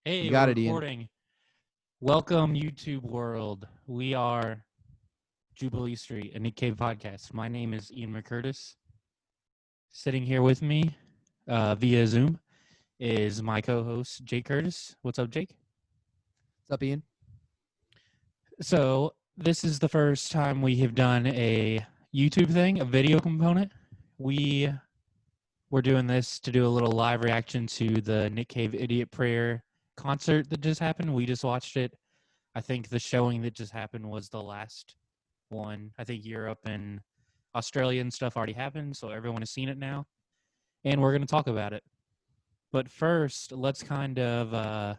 You Hey, got we're it, Ian. recording. Welcome, YouTube world. We are Jubilee Street, a Nick Cave podcast. My name is Ian McCurtis. Sitting here with me via Zoom is my co-host, Jake Curtis. What's up, Jake? What's up, Ian? So this is the first time we have done a YouTube thing, a video component. We were doing this to do a little live reaction to the Nick Cave Idiot Prayer concert that just happened. We just watched it. I think the showing that just happened was the last one. I think Europe and Australia and stuff already happened, so everyone has seen it now. And we're going to talk about it. But first, let's kind of,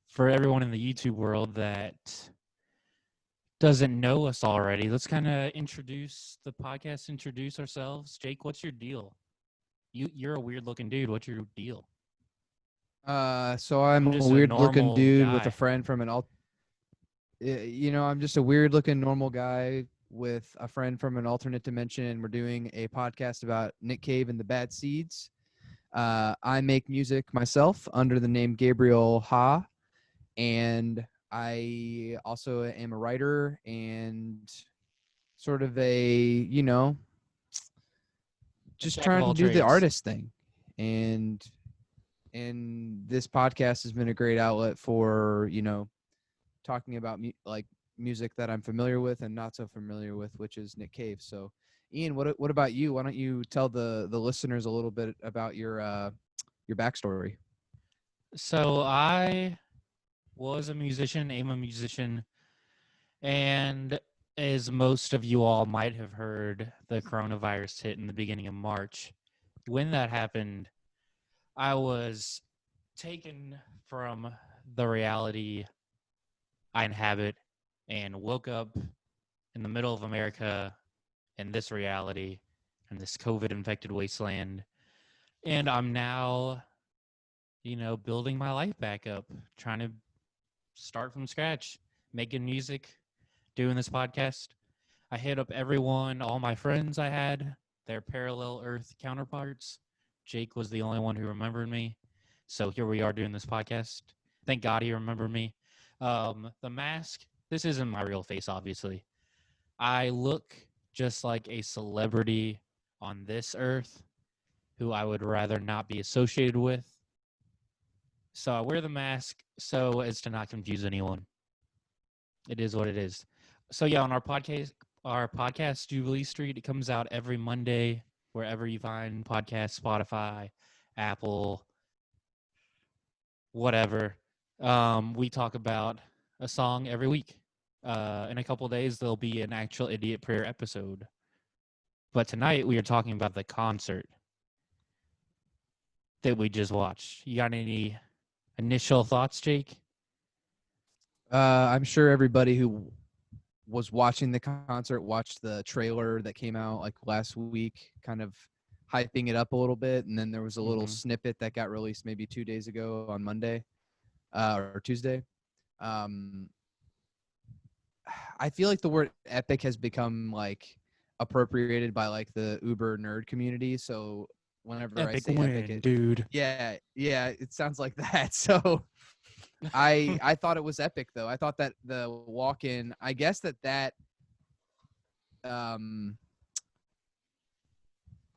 for everyone in the YouTube world that doesn't know us already, let's kind of introduce the podcast, introduce ourselves. Jake, what's your deal? You're a weird-looking dude. What's your deal? So I'm just a a weird-looking normal dude guy. with a friend from an I'm just a weird-looking normal guy with a friend from an alternate dimension, and we're doing a podcast about Nick Cave and the Bad Seeds. I make music myself under the name Gabriel Ha, and I also am a writer and sort of just Jack of trying all to do the trades. artist thing. And this podcast has been a great outlet for, talking about music that I'm familiar with and not so familiar with, which is Nick Cave. So, Ian, what about you? Why don't you tell the listeners a little bit about your backstory? So I was a musician, am a musician, and as most of you all might have heard, the coronavirus hit in the beginning of March. When that happened, I was taken from the reality I inhabit and woke up in the middle of America in this reality, in this COVID-infected wasteland. And I'm now, building my life back up, trying to start from scratch, making music, doing this podcast. I hit up everyone, all my friends I had, their parallel Earth counterparts. Jake was the only one who remembered me. So here we are doing this podcast. Thank God he remembered me. The mask, this isn't my real face, obviously. I look just like a celebrity on this earth who I would rather not be associated with. So I wear the mask so as to not confuse anyone. It is what it is. So yeah, on our podcast, Jubilee Street, it comes out every Monday, wherever you find podcasts, Spotify, Apple, whatever. We talk about a song every week. In a couple of days, there'll be an actual Idiot Prayer episode. But tonight, we are talking about the concert that we just watched. You got any initial thoughts, Jake? I'm sure everybody who was watching the concert watched the trailer that came out like last week, kind of hyping it up a little bit, and then there was a little snippet that got released maybe 2 days ago on Monday or Tuesday. I feel like the word epic has become like appropriated by like the Uber nerd community. So whenever I say epic, dude. Yeah, it sounds like that. So I thought it was epic though. I thought that the walk-in, I guess that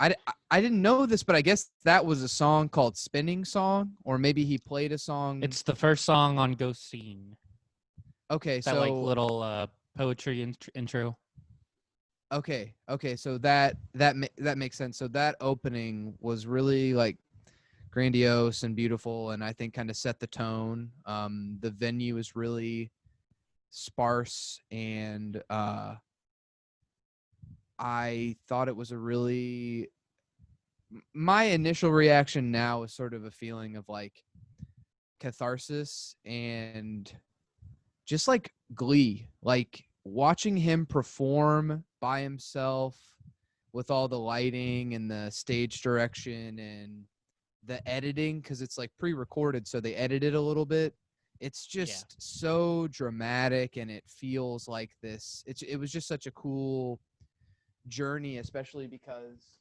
I didn't know this, but I guess that was a song called Spinning Song, or maybe he played a song. It's the first song on Ghost Scene. Okay, that so like little poetry intro. Okay, so that makes sense. So that opening was really like grandiose and beautiful, and I think kind of set the tone. The venue is really sparse, and I thought it was a really. My initial reaction now is sort of a feeling of like catharsis and just like glee, like watching him perform by himself with all the lighting and the stage direction and the editing, because it's like pre-recorded, so they edited a little bit. It's just so dramatic, and it feels like this. It was just such a cool journey, especially because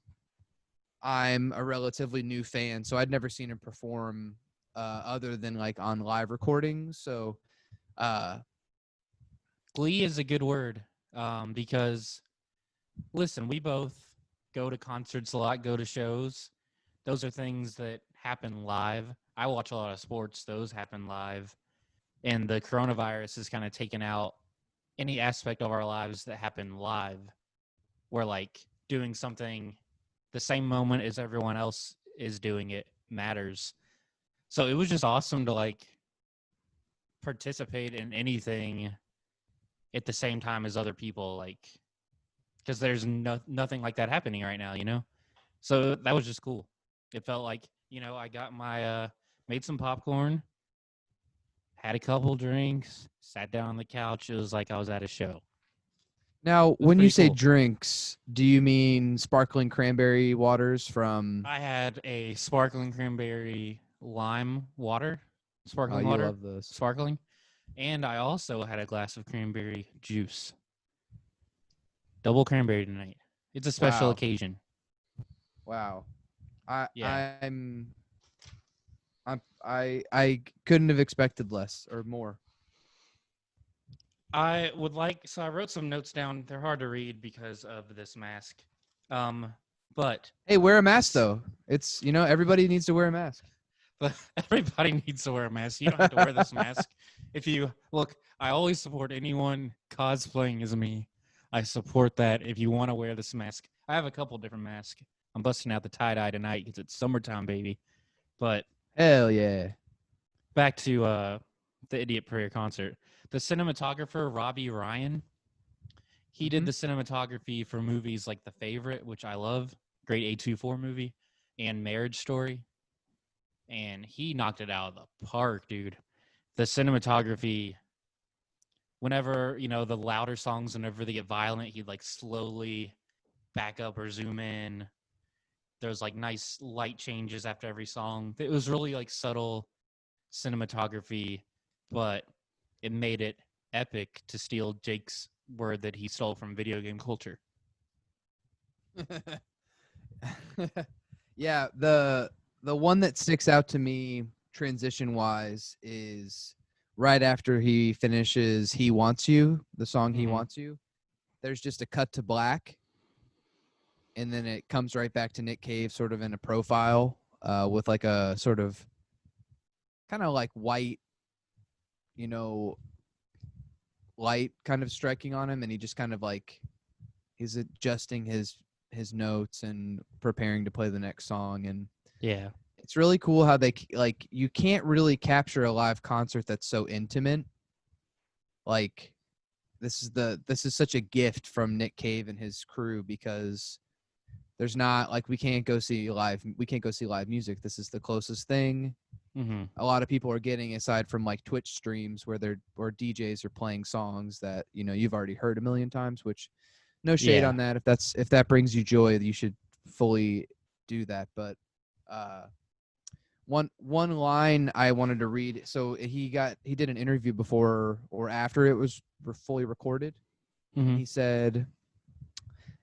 I'm a relatively new fan, so I'd never seen him perform other than like on live recordings. So Glee is a good word because, listen, we both go to concerts a lot, go to shows. Those are things that happen live. I watch a lot of sports. Those happen live. And the coronavirus has kind of taken out any aspect of our lives that happen live. Where like doing something the same moment as everyone else is doing it matters. So it was just awesome to like participate in anything at the same time as other people, like, because there's nothing like that happening right now, you know? So that was just cool. It felt like, you know, I got my, made some popcorn, had a couple drinks, sat down on the couch. It was like I was at a show. now, It was when you pretty say cool. drinks, do you mean sparkling cranberry waters from? I had a sparkling cranberry lime water, Oh, sparkling you water, love those. sparkling. And I also had a glass of cranberry juice. Double cranberry tonight. It's a special Wow. occasion. Wow. I Yeah. I'm I couldn't have expected less or more. I would like, so I wrote some notes down. They're hard to read because of this mask. But Hey, wear a mask though. It's, you know, everybody needs to wear a mask. everybody needs to wear a mask. You don't have to wear this mask. If you look, I always support anyone cosplaying as me. I support that. If you want to wear this mask, I have a couple different masks. I'm busting out the tie-dye tonight because it's summertime, baby. But Hell yeah. back to the Idiot Prayer concert. The cinematographer, Robbie Ryan, he did the cinematography for movies like The Favorite, which I love, great A24 movie, and Marriage Story. And he knocked it out of the park, dude. The cinematography, whenever, you know, the louder songs, whenever they get violent, he'd like slowly back up or zoom in. There's like nice light changes after every song. It was really like subtle cinematography, but it made it epic, to steal Jake's word that he stole from video game culture. Yeah, the one that sticks out to me transition wise is right after he finishes He Wants You, the song He Mhm. Wants You. There's just a cut to black, and then it comes right back to Nick Cave sort of in a profile with like a sort of kind of like white, you know, light kind of striking on him, and he just kind of like he's adjusting his notes and preparing to play the next song. And Yeah. it's really cool how they like, you can't really capture a live concert that's so intimate. Like this is such a gift from Nick Cave and his crew, because there's not like we can't go see live music. This is the closest thing Mm-hmm. a lot of people are getting, aside from like Twitch streams where DJs are playing songs that, you know, you've already heard a million times, which no shade Yeah. on that. If that brings you joy, you should fully do that. But one line I wanted to read. So he did an interview before or after it was fully recorded, and Mm-hmm. he said,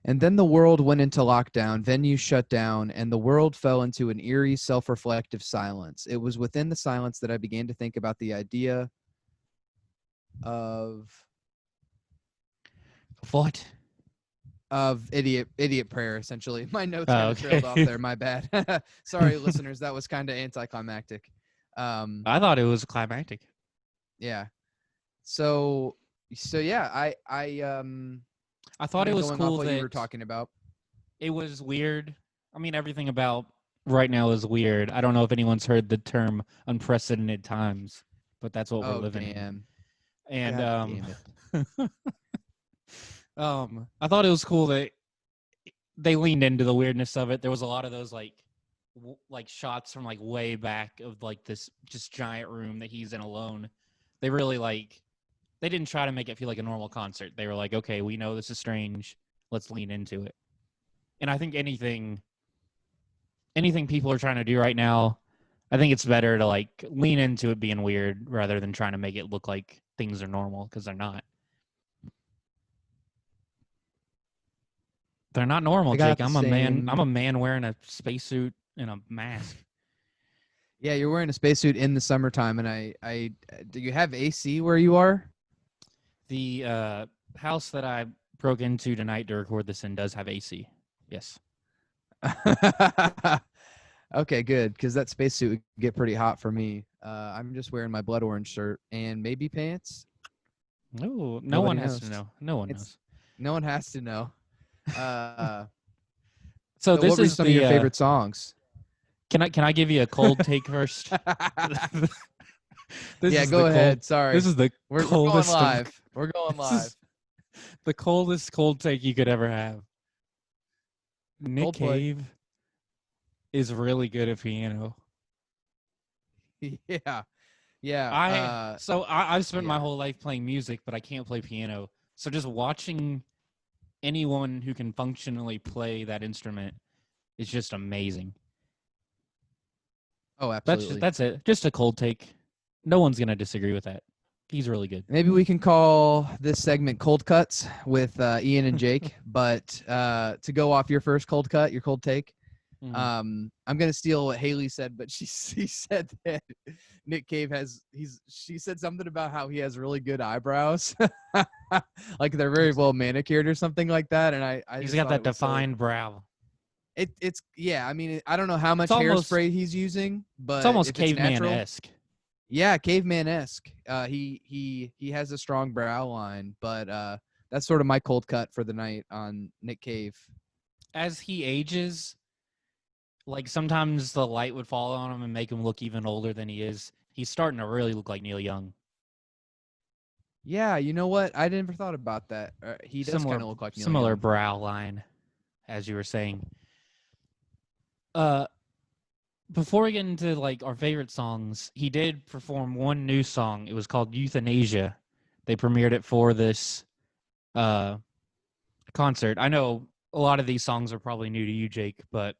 "And then the world went into lockdown, venues shut down, and the world fell into an eerie, self-reflective silence. It was within the silence that I began to think about the idea of What? idiot prayer, essentially." My notes Oh, kind of trailed off okay. there. My bad. Sorry, listeners. That was kind of anticlimactic. I thought it was climactic. Yeah. So yeah, I thought kind it of was going off cool what you were that talking about. it was weird. I mean, everything about right now is weird. I don't know if anyone's heard the term unprecedented times, but that's what we're Oh, living in. damn. And God damn it. I thought it was cool that they leaned into the weirdness of it. There was a lot of those like like shots from like way back of like this just giant room that he's in alone. They really like, they didn't try to make it feel like a normal concert. They were like, okay, we know this is strange. Let's lean into it. And I think anything people are trying to do right now, I think it's better to like lean into it being weird rather than trying to make it look like things are normal, because they're not. They're not normal, I Jake. got the I'm a man. I'm a same. man wearing a spacesuit and a mask. Yeah, you're wearing a spacesuit in the summertime, and I do you have AC where you are? The house that I broke into tonight to record this in does have AC. Yes. Okay, good, because that spacesuit would get pretty hot for me. I'm just wearing my blood orange shirt and maybe pants. No, no one Nobody has to knows. know. No one It's knows. no one has to know. So So, what this were is some of the. your favorite songs? Can I give you a cold take first? This Yeah, is the go cold. ahead. Sorry, This is the we're going coldest of. live. We're going This live. is the coldest cold take you could ever have. Nick Coldplay. Cave is really good at piano. Yeah, yeah, I've spent my yeah. whole life playing music, but I can't play piano. So just watching anyone who can functionally play that instrument is just amazing. Oh, absolutely. That's it. Just a cold take. No one's gonna disagree with that. He's really good. Maybe we can call this segment "Cold Cuts" with Ian and Jake. But to go off your first cold cut, your cold take, Mhm. I'm gonna steal what Haley said, but she said that Nick Cave she said something about how he has really good eyebrows, like they're very well manicured or something like that. And I He's just got thought that it was so. defined brow. It's yeah. I mean, I don't know how It's much almost hairspray he's using, it's but almost if it's natural, caveman-esque. yeah, caveman-esque. He has a strong brow line, but that's sort of my cold cut for the night on Nick Cave. As he ages, like sometimes the light would fall on him and make him look even older than he is. He's starting to really look like Neil Young. Yeah, you know what? I never thought about that. He does kind Similar of look like Neil similar Young. brow line, as you were saying. Uh Before we get into like our favorite songs, he did perform one new song. It was called Euthanasia. They premiered it for this uh concert. I know a lot of these songs are probably new to you, Jake, but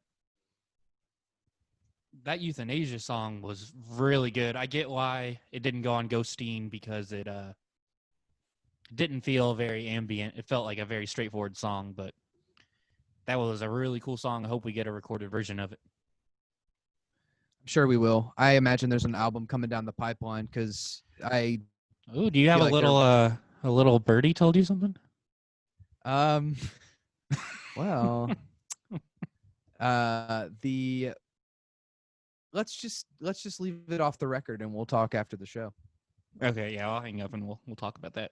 that Euthanasia song was really good. I get why it didn't go on Ghosteen because it didn't feel very ambient. It felt like a very straightforward song, but that was a really cool song. I hope we get a recorded version of it. I'm sure we will. I imagine there's an album coming down the pipeline because I Oh, do you have feel like they're a little birdie told you something? um well the let's just leave it off the record and we'll talk after the show. Okay, yeah, I'll hang up and we'll talk about that.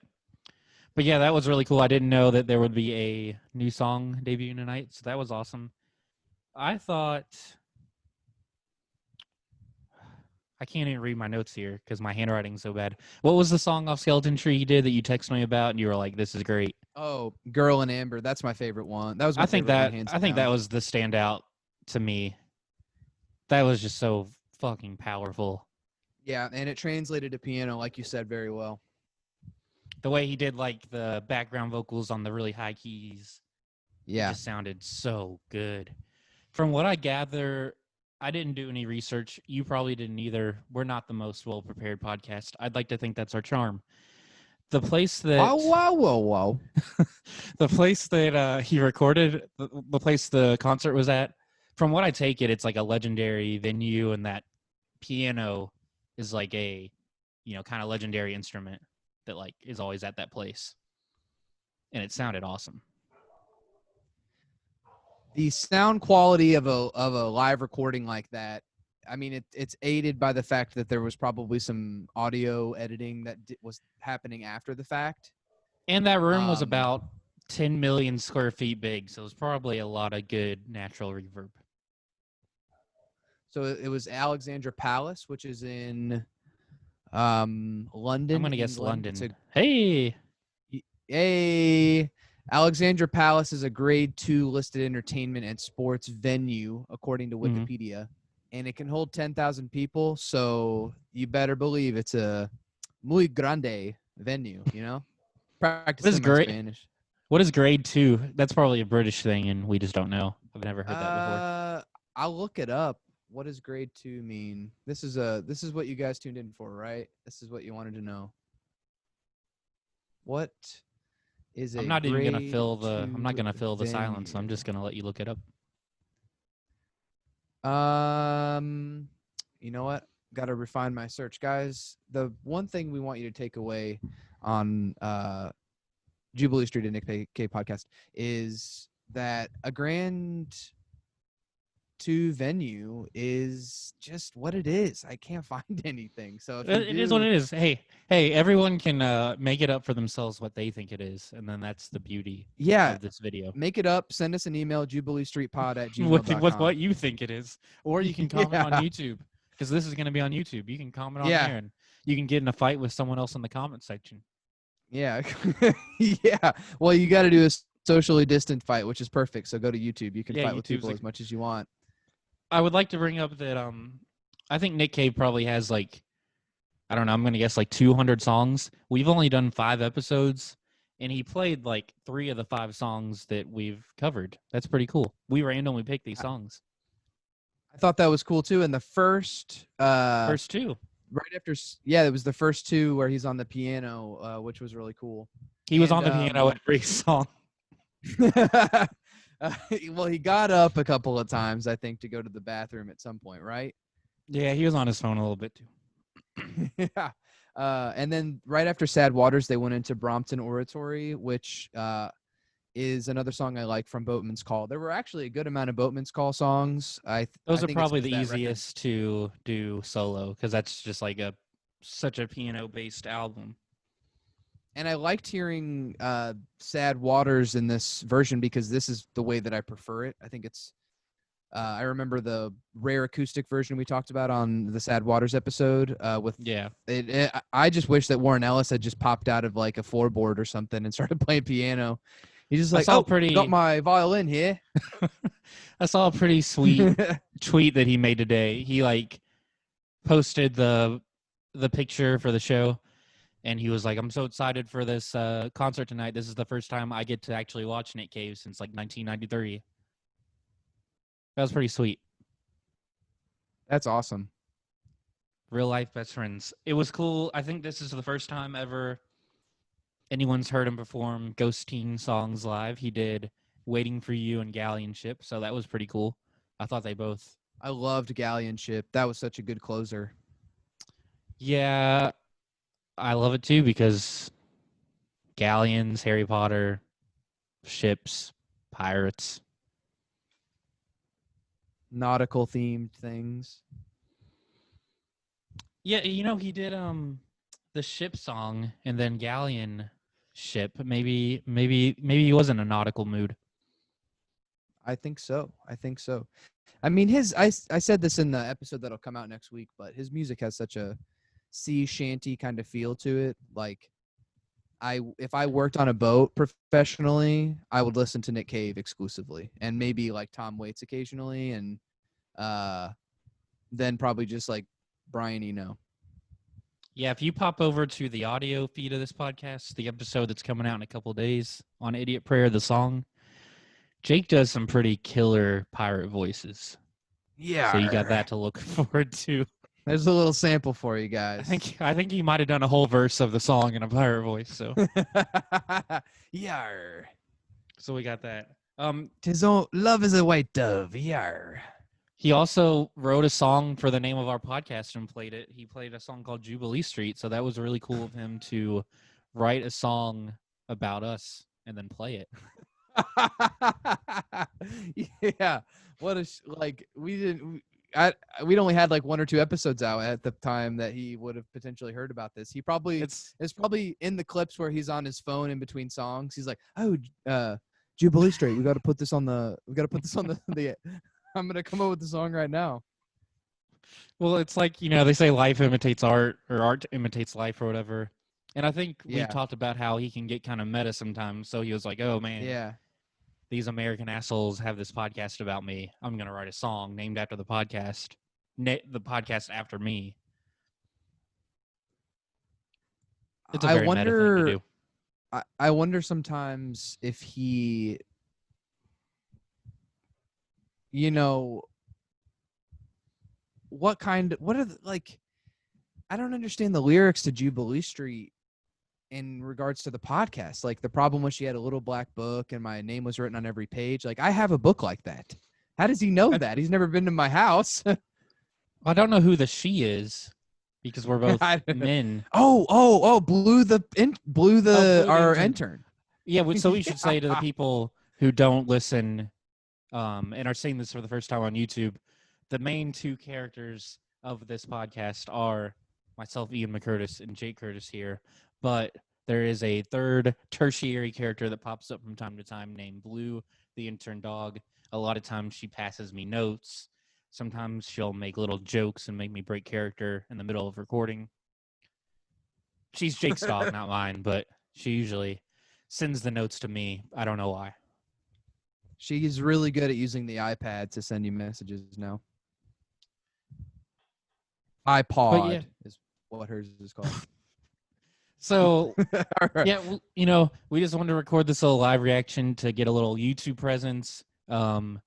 But yeah, that was really cool. I didn't know that there would be a new song debuting tonight, so that was awesome. I thought I can't even read my notes here because my handwriting's so bad. What was the song off Skeleton Tree you did that you texted me about and you were like, "This is great." Oh, Girl in Amber, that's my favorite one. That was my favorite one, hands I think that down. was the standout to me. That was just so fucking powerful. Yeah, and it translated to piano, like you said, very well. The way he did like the background vocals on the really high keys, it Yeah. just sounded so good. From what I gather, I didn't do any research. You probably didn't either. We're not the most well prepared podcast. I'd like to think that's our charm. The place Wow, that wow, wow, wow. the place that he recorded, the place the concert was at, from what I take it, it's like a legendary venue, and that piano is like a, kind of legendary instrument that like is always at that place, and it sounded awesome. The sound quality of a live recording like that, I mean, it's aided by the fact that there was probably some audio editing that was happening after the fact. And that room was Um, about 10 million square feet big, so it was probably a lot of good natural reverb. so it was Alexandra Palace, which is in I'm London, gonna guess England. London. Hey, A Alexandra Palace is a grade 2 listed entertainment and sports venue, according to Mhm. Wikipedia, and it can hold 10,000 people. So you better believe it's a muy grande venue. what is Practicing my great? Spanish. What is grade 2? That's probably a British thing, and we just don't know. I've never heard that before. I'll look it up. What does grade 2 mean? This is what you guys tuned in for, right? This is what you wanted to know. What is I'm a not even gonna grade fill the. I'm not 2 gonna fill the silence. I'm venue? just gonna let you look it up. Um, you know what? Got to refine my search, guys. The one thing we want you to take away on Jubilee Street and Nick K podcast is that a Grand 2 venue is just what it is. I can't find anything. So if It is what it is. Hey, everyone can make it up for themselves what they think it is, and then that's the beauty of this video. Make it up. Send us an email, jubileestreetpod@gmail.com. with what you think it is. Or you can comment on YouTube, because this is going to be on YouTube. You can comment on there, and you can get in a fight with someone else in the comment section. Yeah. Yeah. Well, you got to do a socially distant fight, which is perfect. So go to YouTube. You can fight with people as much as you want. I would like to bring up that I think Nick Cave probably has like, I don't know, I'm going to guess like 200 songs. We've only done 5 episodes, and he played like 3 of the 5 songs that we've covered. That's pretty cool. We randomly picked these songs. I thought that was cool too. And the first 2. Right after, it was the first 2 where he's on the piano, which was really cool. He was on the piano every song. Well, he got up a couple of times, I think, to go to the bathroom at some point, right? Yeah, he was on his phone a little bit too. Yeah. And then right after Sad Waters, they went into Brompton Oratory, which is another song I like from Boatman's Call. There were actually a good amount of Boatman's Call songs. Those are probably the easiest to do solo, because that's just like such a piano-based album. And I liked hearing Sad Waters in this version because this is the way that I prefer it. I think it's I remember the rare acoustic version we talked about on the Sad Waters episode. I just wish that Warren Ellis had just popped out of like a floorboard or something and started playing piano. He's just like, got my violin here. I saw a pretty sweet tweet that he made today. He like posted the picture for the show, and he was like, I'm so excited for this concert tonight. This is the first time I get to actually watch Nick Cave since like 1993. That was pretty sweet. That's awesome. Real life best friends. It was cool. I think this is the first time ever anyone's heard him perform Ghost Teen songs live. He did Waiting for You and Galleon Ship, so that was pretty cool. I thought they both. I loved Galleon Ship. That was such a good closer. Yeah, I love it too because galleons, Harry Potter, ships, pirates. Nautical themed things. Yeah, he did the ship song and then Galleon Ship. Maybe he was in a nautical mood. I think so. I mean, I said this in the episode that'll come out next week, but his music has such a sea shanty kind of feel to it. Like, if I worked on a boat professionally, I would listen to Nick Cave exclusively, and maybe like Tom Waits occasionally, and then probably just like Brian Eno. Yeah, if you pop over to the audio feed of this podcast, the episode that's coming out in a couple of days on Idiot Prayer, the song, Jake does some pretty killer pirate voices. Yeah. So you got that to look forward to. There's a little sample for you guys. I think he might have done a whole verse of the song in a pirate voice. So. Yar. So we got that. Love is a white dove. Yar. He also wrote a song for the name of our podcast and played it. He played a song called Jubilee Street, so that was really cool of him to write a song about us and then play it. Yeah. We'd only had like 1 or 2 episodes out at the time that he would have potentially heard about this. He probably it's probably in the clips where he's on his phone in between songs. He's like, "Oh, Jubilee Street. We got to put this on the I'm going to come up with the song right now." Well, it's like, they say life imitates art or art imitates life or whatever. And I think we talked about how he can get kind of meta sometimes. So he was like, oh, man. Yeah. These American assholes have this podcast about me. I'm going to write a song named after the podcast. The podcast after me. It's a very meta thing to do. I wonder sometimes if he, I don't understand the lyrics to Jubilee Street in regards to the podcast. Like, the problem was she had a little black book and my name was written on every page. Like, I have a book like that. How does he know that? He's never been to my house. I don't know who the she is because we're both I- men. blew Blue the our intern. intern. Yeah, so we should say to the Yeah. people who don't listen and are seeing this for the first time on YouTube, the main two characters of this podcast are myself, Ian McCurtis, and Jake Curtis here. But there is a third tertiary character that pops up from time to time named Blue, the intern dog. A lot of times she passes me notes. Sometimes she'll make little jokes and make me break character in the middle of recording. She's Jake's dog, not mine, but she usually sends the notes to me. I don't know why. She's really good at using the iPad to send you messages now. But yeah, iPod is what hers is called. so All right. yeah, we just wanted to record this little live reaction to get a little YouTube presence. We're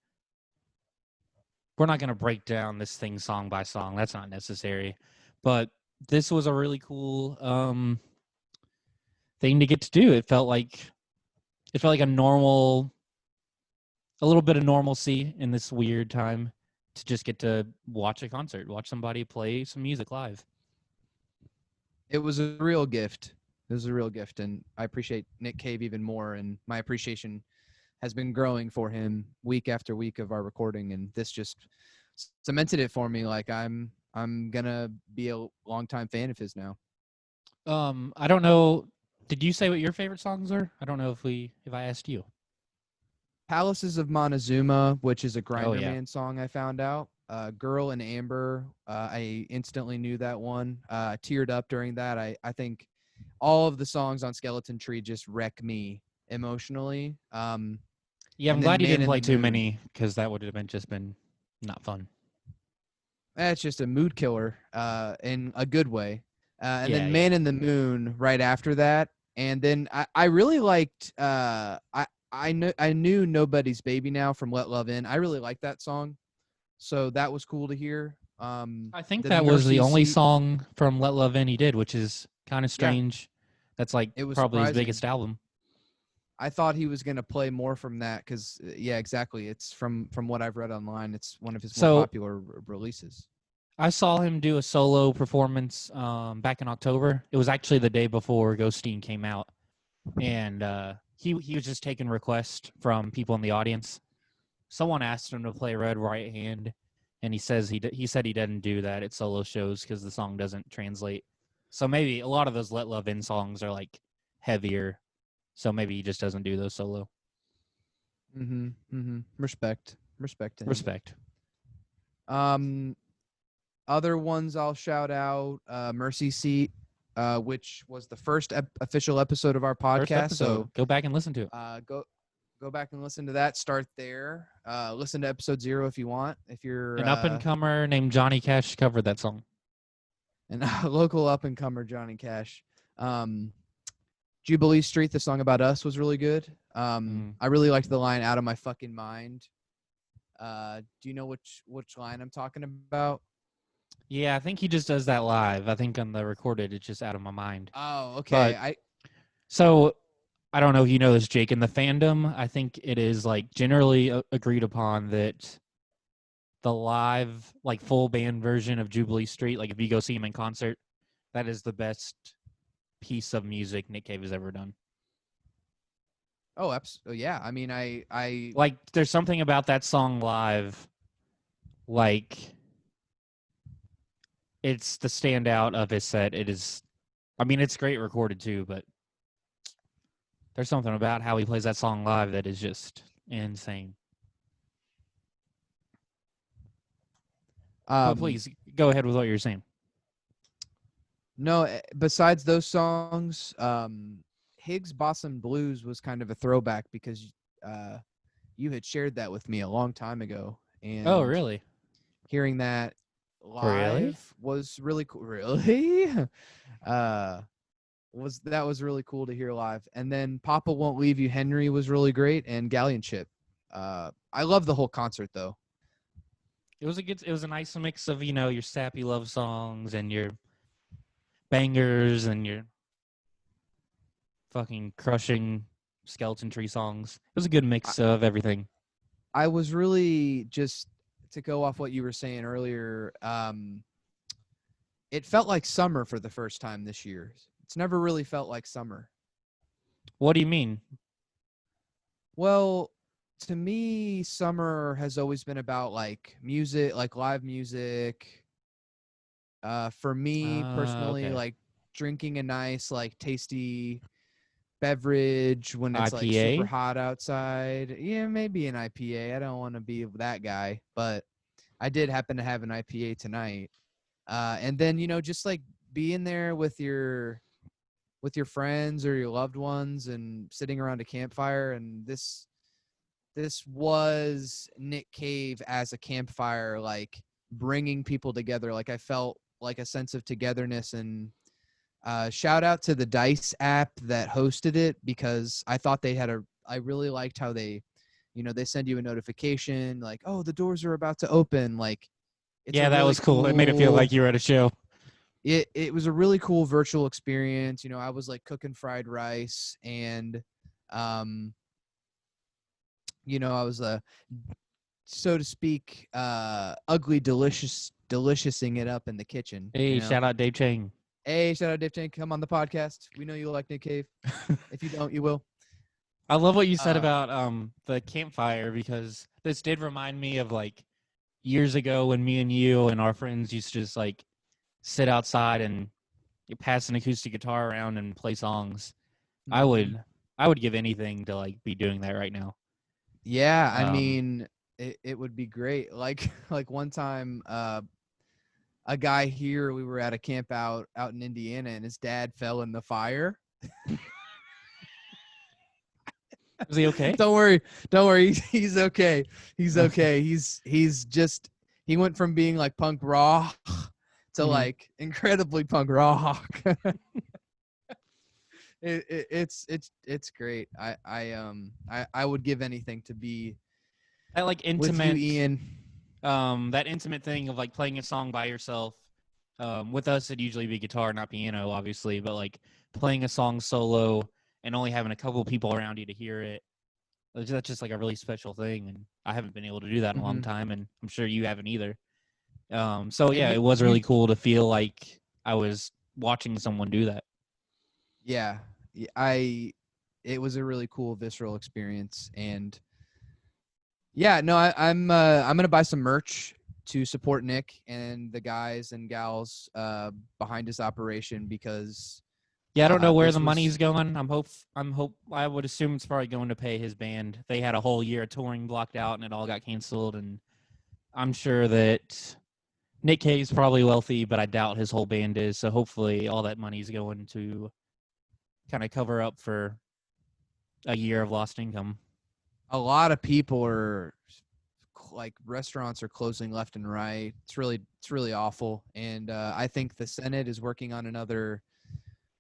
not going to break down this thing song by song. That's not necessary. But this was a really cool thing to get to do. It felt like a little bit of normalcy in this weird time to just get to watch a concert, watch somebody play some music live. It was a real gift. It was a real gift, and I appreciate Nick Cave even more. And my appreciation has been growing for him week after week of our recording, and this just cemented it for me. Like I'm gonna be a longtime fan of his now. I don't know. Did you say what your favorite songs are? I don't know if I asked you. Palaces of Montezuma, which is a Oh Grinder yeah. Man song, I found out. Girl in Amber, I instantly knew that one. I teared up during that. I think all of the songs on Skeleton Tree just wreck me emotionally. Yeah, I'm And then glad you Man didn't in play the too Moon. many because that would have been not fun. That's just a mood killer in a good way. And Yeah, then yeah. Man in the Moon right after that. And then I really liked I knew Nobody's Baby Now from Let Love In. I really liked that song. So that was cool to hear. I think The that was the Nursery only Seat, song from Let Love In he did, which is kind of yeah, strange. That's like it was probably his surprising. biggest album. I thought he was gonna play more from that because yeah, exactly. It's from what I've read online. It's one of his more So popular releases. I saw him do a solo performance back in October. It was actually the day before Ghosteen came out, and he was just taking requests from people in the audience. Someone asked him to play Red Right Hand, and he says he said he doesn't do that at solo shows because the song doesn't translate. So maybe a lot of those Let Love In songs are like heavier. So maybe he just doesn't do those solo. Respect to him. Respect. Um, Other ones I'll shout out. Mercy Seat, which was the first official episode of our First podcast. episode. So Go back and listen to it. Go back and listen to that. Start there. Listen to episode 0 if you want. If you're An up and comer named Johnny Cash covered that song. and local up and comer Johnny Cash. Jubilee Street, the song about us, was really good. I really liked the line "Out of my fucking mind." Do you know which line I'm talking about? Yeah, I think he just does that live. I think on the recorded, it's just out of my mind. Oh, okay. But so I don't know if you know this, Jake. In the fandom, I think it is like generally agreed upon that the live, like full band version of Jubilee Street, like if you go see him in concert, that is the best piece of music Nick Cave has ever done. yeah. I mean, I Like, there's something about that song live, like it's the standout of his set. It is, I mean, it's great recorded too, but there's something about how he plays that song live that is just insane. But please go ahead with what you're saying. No, besides those songs, Higgs Bosom Blues was kind of a throwback because you had shared that with me a long time ago, and Oh, really? hearing that Really? live was really cool. Really, was really cool to hear live. And then Papa Won't Leave You, Henry was really great, and Galleon Ship. I love the whole concert though. It was a nice mix of, your sappy love songs and your bangers and your fucking crushing Skeleton Tree songs. It was a good mix of everything. I was really just to go off what you were saying earlier, it felt like summer for the first time this year. It's never really felt like summer. What do you mean? Well, to me, summer has always been about like music, like live music. For me personally, Okay. like drinking a nice, like tasty beverage when it's like super IPA? hot outside. Yeah, maybe an IPA. I don't want to be that guy, but I did happen to have an IPA tonight. And then, just like being there with your friends or your loved ones and sitting around a campfire. And this was Nick Cave as a campfire, like bringing people together. Like I felt like a sense of togetherness. And shout out to the Dice app that hosted it, because I thought I really liked how they send you a notification like, oh, the doors are about to open. Like it's a Yeah, that really was cool. It made it feel like cool, you were at a show. it was a really cool virtual experience. I was like cooking fried rice, and um I was so to speak, ugly deliciousing it up in the kitchen. Hey, shout out Dave Chang. Hey, shout out Dave Tank, come on the podcast. We know you like Nick Cave. If you don't, you will. I love what you said uh about the campfire, because this did remind me of like years ago when me and you and our friends used to just like sit outside and pass an acoustic guitar around and play songs. I mhm. would I would give anything to like be doing that right now. Yeah, I Um, mean, it would be great. Like like one time, a guy here, we were at a camp out in Indiana, and his dad fell in the fire. is he okay? Don't worry, he's okay. He's Okay. okay. He's just, he went from being like punk rock to hmm like incredibly punk rock. It's great. I would give anything to be That like with you, intimate Ian. that intimate thing of like playing a song by yourself. With us, it'd usually be guitar, not piano, obviously, but like playing a song solo and only having a couple people around you to hear it. That's just like a really special thing, and I haven't been able to do that in a long Hmm. time, and I'm sure you haven't either. So And yeah, it was you really cool to feel like I was watching someone do that. Yeah, I it was a really cool visceral experience. And yeah, no, I'm gonna buy some merch to support Nick and the guys and gals behind his operation, because Yeah, I don't know where the this money's was going. I would assume it's probably going to pay his band. They had a whole year of touring blocked out, and it all got canceled. And I'm sure that Nick Cave's probably wealthy, but I doubt his whole band is. So hopefully, all that money's going to kind of cover up for a year of lost income. a lot of people are like, restaurants are closing left and right. It's really awful. And I think the Senate is working on another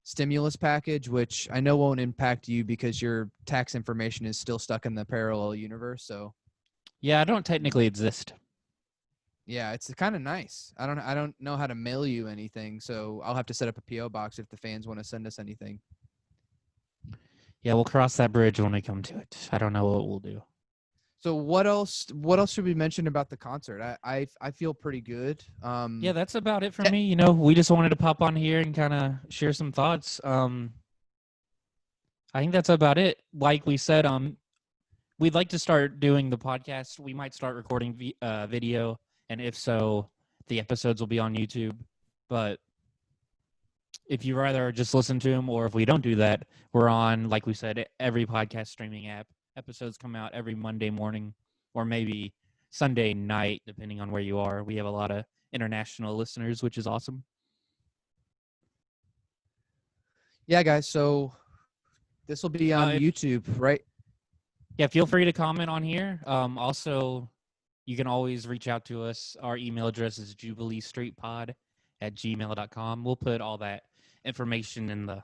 stimulus package, which I know won't impact you because your tax information is still stuck in the parallel universe. So Yeah, I don't technically exist. yeah, it's kind of nice. I don't know how to mail you anything, so I'll have to set up a PO box if the fans want to send us anything. Yeah, we'll cross that bridge when we come to it. I don't know what we'll do. So what else should we mention about the concert? I feel pretty good. Yeah, that's about it for Te- me. You know, we just wanted to pop on here and kind of share some thoughts. I think that's about it. Like we said, we'd like to start doing the podcast. We might start recording video, and if so, the episodes will be on YouTube. But if you rather just listen to them, or if we don't do that, we're on, like we said, every podcast streaming app. Episodes come out every Monday morning, or maybe Sunday night, depending on where you are. We have a lot of international listeners, which is awesome. yeah, guys. So this will be on If YouTube, right? Yeah, feel free to comment on here. Also, you can always reach out to us. Our email address is jubileestreetpod@gmail.com. We'll put all that information in the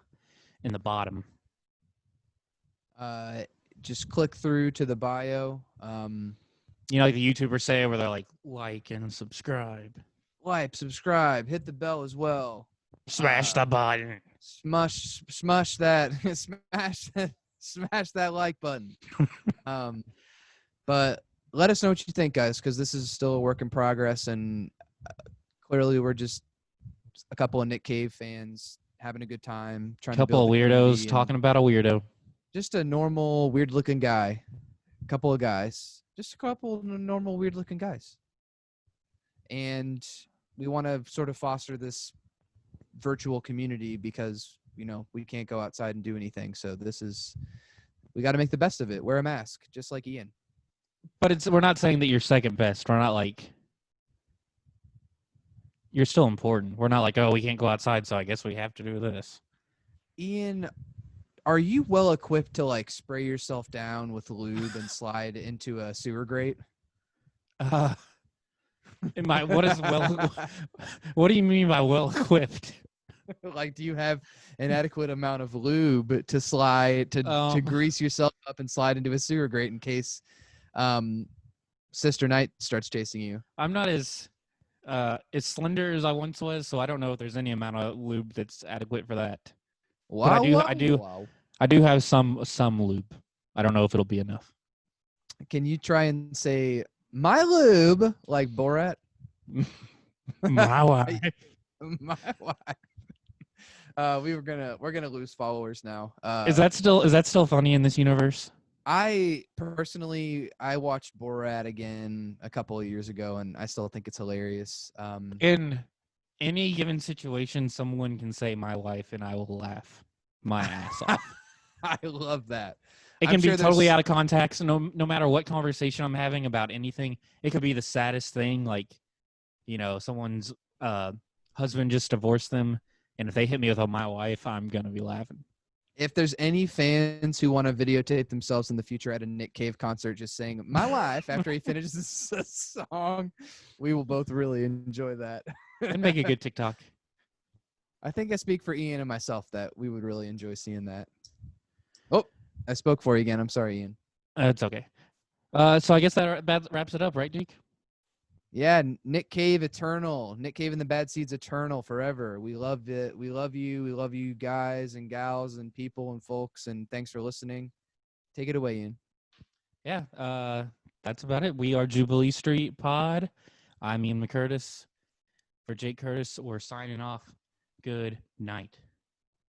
bottom. Uh, just click through to the bio. You know, like the YouTubers say, where they're like and subscribe, Like, subscribe, hit the bell as well. smash the button. Smash that, smash that like button. But let us know what you think, guys, because this is still a work in progress, and clearly we're just a couple of Nick Cave fans having a good time, trying to build Couple the of weirdos community, talking and about a weirdo. just a normal weird-looking guy, a couple of guys, just a couple of normal weird-looking guys, and we want to sort of foster this virtual community because we can't go outside and do anything. So we got to make the best of it. Wear a mask, just like Ian. But we're not saying that you're second best. We're not like you're still important. We're not like, oh, we can't go outside, so I guess we have to do this. Ian, are you well equipped to like spray yourself down with lube and slide into a sewer grate? What do you mean by well equipped? Like, do you have an adequate amount of lube to slide to grease yourself up and slide into a sewer grate in case Sister Night starts chasing you? I'm not as slender as I once was, so I don't know if there's any amount of lube that's adequate for that. Wow, but I do have some lube. I don't know if it'll be enough. Can you try and say my lube like Borat? My wife. My wife. We're gonna lose followers now. Is that still funny in this universe? I personally watched Borat again a couple of years ago, and I still think it's hilarious. In any given situation, someone can say my wife, and I will laugh my ass off. I love that. It can be totally out of context. No matter what conversation I'm having about anything, it could be the saddest thing, like someone's husband just divorced them, and if they hit me with my wife, I'm gonna be laughing. If there's any fans who want to videotape themselves in the future at a Nick Cave concert just saying my wife after he finishes the song, we will both really enjoy that. And make a good TikTok. I think I speak for Ian and myself that we would really enjoy seeing that. Oh, I spoke for you again. I'm sorry, Ian. It's okay. So I guess that wraps it up, right, Jake? Yeah, Nick Cave eternal. Nick Cave and the Bad Seeds eternal forever. We love it. We love you. We love you guys and gals and people and folks, and thanks for listening. Take it away, Ian. Yeah, that's about it. We are Jubilee Street Pod. I'm Ian McCurtis. For Jake Curtis, we're signing off. Good night.